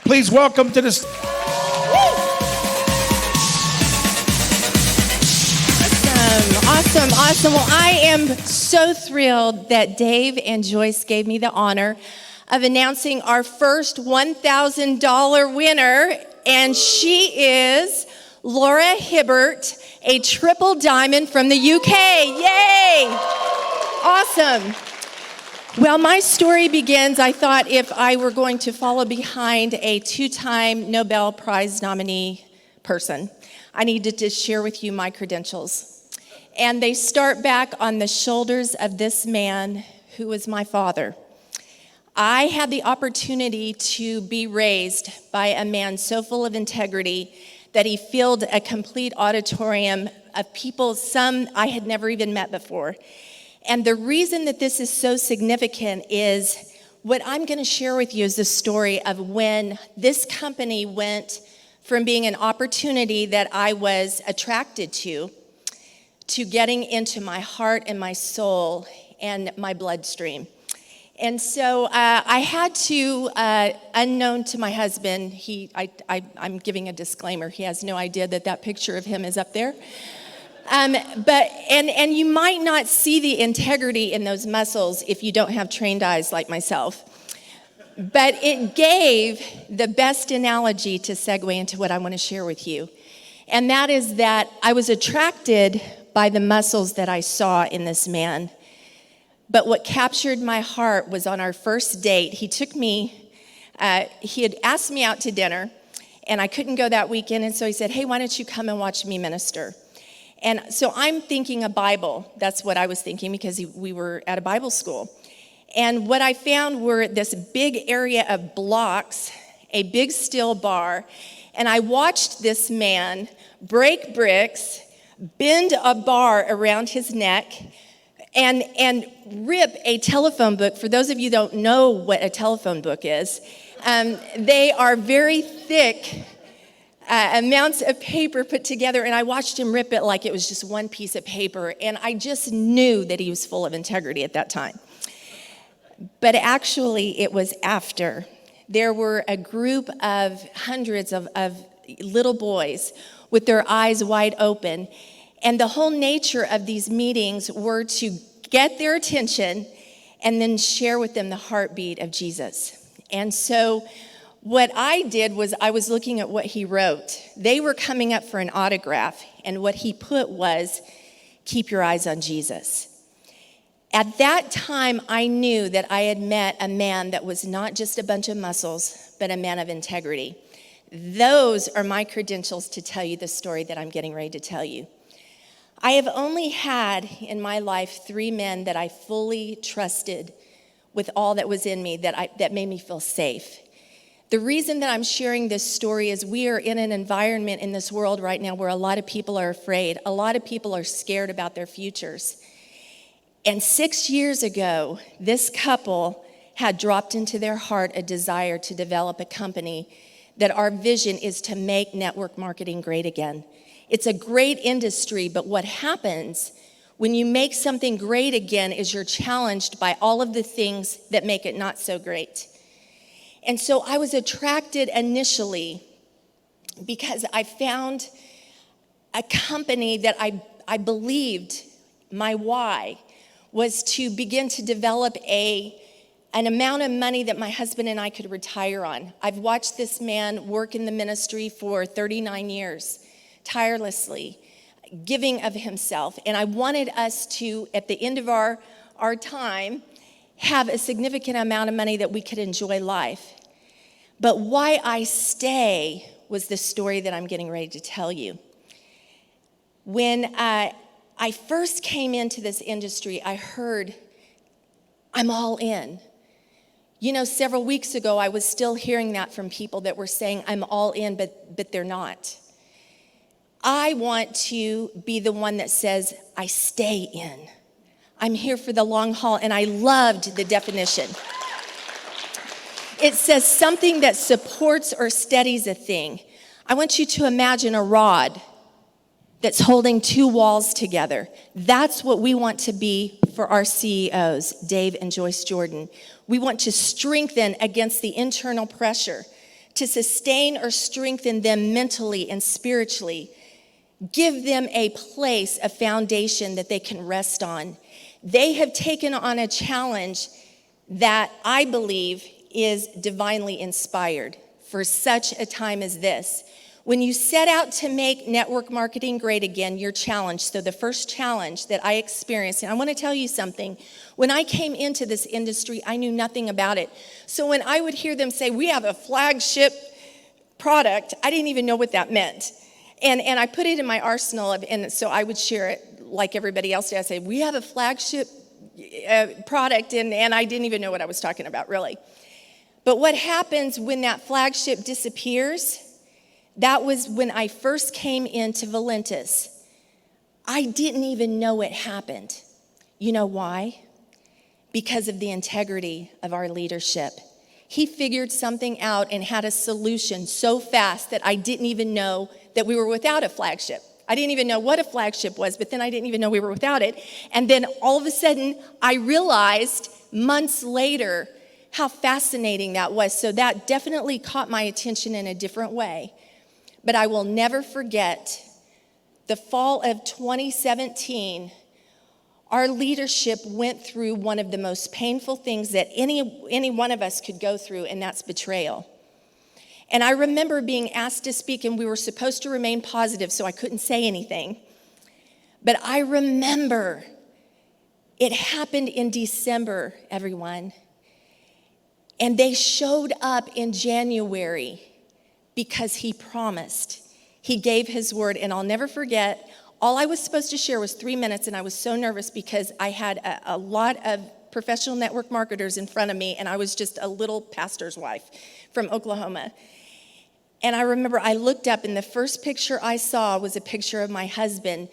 Please welcome to the... Awesome. Well, I am so thrilled that Dave and Joyce gave me the honor of announcing our first $1,000 winner, and she is Laura Hibbert, a triple diamond from the UK. Yay! Awesome. Well, my story begins, I thought if I were going to follow behind a two-time Nobel Prize nominee person, I needed to share with you my credentials. And they start back on the shoulders of this man who was my father. I had the opportunity to be raised by a man so full of integrity that he filled a complete auditorium of people, some I had never even met before. And the reason that this is so significant is what I'm going to share with you is the story of when this company went from being an opportunity that I was attracted to getting into my heart and my soul and my bloodstream. And so I had to, unknown to my husband, I'm giving a disclaimer, he has no idea that picture of him is up there. But you might not see the integrity in those muscles if you don't have trained eyes like myself. But it gave the best analogy to segue into what I want to share with you. And that is that I was attracted by the muscles that I saw in this man. But what captured my heart was on our first date. He took me, he had asked me out to dinner, and I couldn't go that weekend, and so he said, hey, why don't you come and watch me minister? And so I'm thinking a Bible. That's what I was thinking because we were at a Bible school. And what I found were this big area of blocks, a big steel bar, and I watched this man break bricks, bend a bar around his neck, and rip a telephone book. For those of you who don't know what a telephone book is, they are very thick amounts of paper put together, and I watched him rip it like it was just one piece of paper, and I just knew that he was full of integrity at that time. But actually, it was after. There were a group of hundreds of little boys with their eyes wide open. And the whole nature of these meetings were to get their attention and then share with them the heartbeat of Jesus. And so what I did was I was looking at what he wrote. They were coming up for an autograph, and what he put was, keep your eyes on Jesus. At that time, I knew that I had met a man that was not just a bunch of muscles, but a man of integrity. Those are my credentials to tell you the story that I'm getting ready to tell you. I have only had in my life 3 men that I fully trusted with all that was in me that made me feel safe. The reason that I'm sharing this story is we are in an environment in this world right now where a lot of people are afraid. A lot of people are scared about their futures. And 6 years ago, this couple had dropped into their heart a desire to develop a company that our vision is to make network marketing great again. It's a great industry, but what happens when you make something great again is you're challenged by all of the things that make it not so great. And so I was attracted initially because I found a company that I believed my why was to begin to develop an amount of money that my husband and I could retire on. I've watched this man work in the ministry for 39 years, tirelessly, giving of himself. And I wanted us to, at the end of our time, have a significant amount of money that we could enjoy life. But why I stay was the story that I'm getting ready to tell you. When I first came into this industry, I heard, I'm all in. You know, several weeks ago, I was still hearing that from people that were saying, I'm all in, but they're not. I want to be the one that says, I stay in. I'm here for the long haul, and I loved the definition. It says something that supports or steadies a thing. I want you to imagine a rod that's holding 2 walls together. That's what we want to be for our CEOs, Dave and Joyce Jordan. We want to strengthen against the internal pressure to sustain or strengthen them mentally and spiritually. Give them a place, a foundation that they can rest on. They have taken on a challenge that I believe is divinely inspired for such a time as this. When you set out to make network marketing great again, you're challenged. So the first challenge that I experienced, and I want to tell you something. When I came into this industry, I knew nothing about it. So when I would hear them say, we have a flagship product, I didn't even know what that meant. And I put it in my arsenal, and so I would share it like everybody else did. I say, we have a flagship product, and I didn't even know what I was talking about, really. But what happens when that flagship disappears? That was when I first came into Valentis. I didn't even know it happened. You know why? Because of the integrity of our leadership. He figured something out and had a solution so fast that I didn't even know that we were without a flagship. I didn't even know what a flagship was, but then I didn't even know we were without it. And then all of a sudden, I realized months later how fascinating that was. So that definitely caught my attention in a different way. But I will never forget the fall of 2017. Our leadership went through one of the most painful things that any one of us could go through, and that's betrayal. And I remember being asked to speak, and we were supposed to remain positive, so I couldn't say anything. But I remember it happened in December, everyone. And they showed up in January because he promised. He gave his word, and I'll never forget, all I was supposed to share was 3 minutes, and I was so nervous because I had a lot of professional network marketers in front of me, and I was just a little pastor's wife from Oklahoma. And I remember I looked up, and the first picture I saw was a picture of my husband,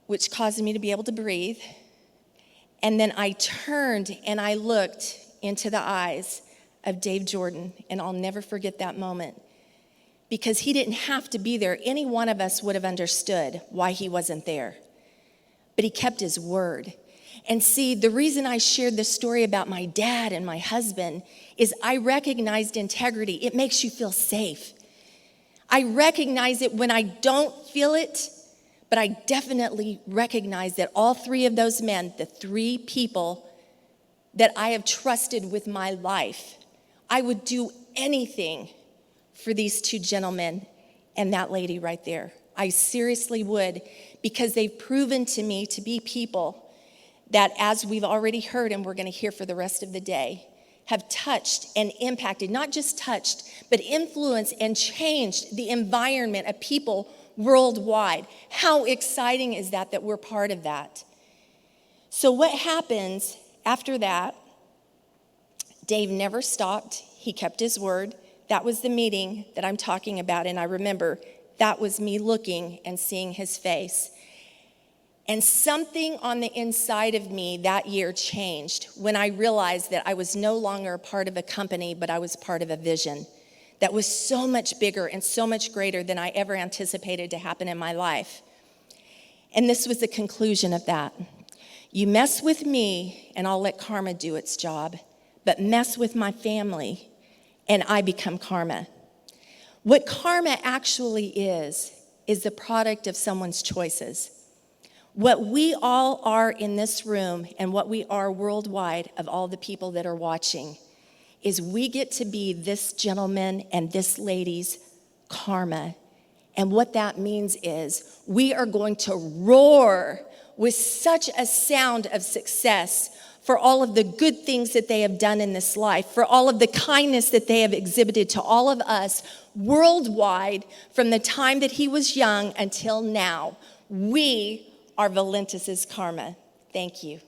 which caused me to be able to breathe. And then I turned, and I looked into the eyes of Dave Jordan, and I'll never forget that moment. Because he didn't have to be there. Any one of us would have understood why he wasn't there. But he kept his word. And see, the reason I shared this story about my dad and my husband is I recognized integrity. It makes you feel safe. I recognize it when I don't feel it, but I definitely recognize that all three of those men, the three people that I have trusted with my life, I would do anything for these two gentlemen and that lady right there. I seriously would, because they've proven to me to be people that, as we've already heard and we're going to hear for the rest of the day, have touched and impacted, not just touched, but influenced and changed the environment of people worldwide. How exciting is that we're part of that? So what happens after that? Dave never stopped. He kept his word. That was the meeting that I'm talking about, and I remember that was me looking and seeing his face. And something on the inside of me that year changed when I realized that I was no longer a part of a company, but I was part of a vision that was so much bigger and so much greater than I ever anticipated to happen in my life. And this was the conclusion of that. You mess with me, and I'll let karma do its job, but mess with my family, and I become karma. What karma actually is the product of someone's choices. What we all are in this room and what we are worldwide of all the people that are watching is we get to be this gentleman and this lady's karma. And what that means is we are going to roar with such a sound of success for all of the good things that they have done in this life, for all of the kindness that they have exhibited to all of us worldwide from the time that he was young until now. We are Valentis' karma. Thank you.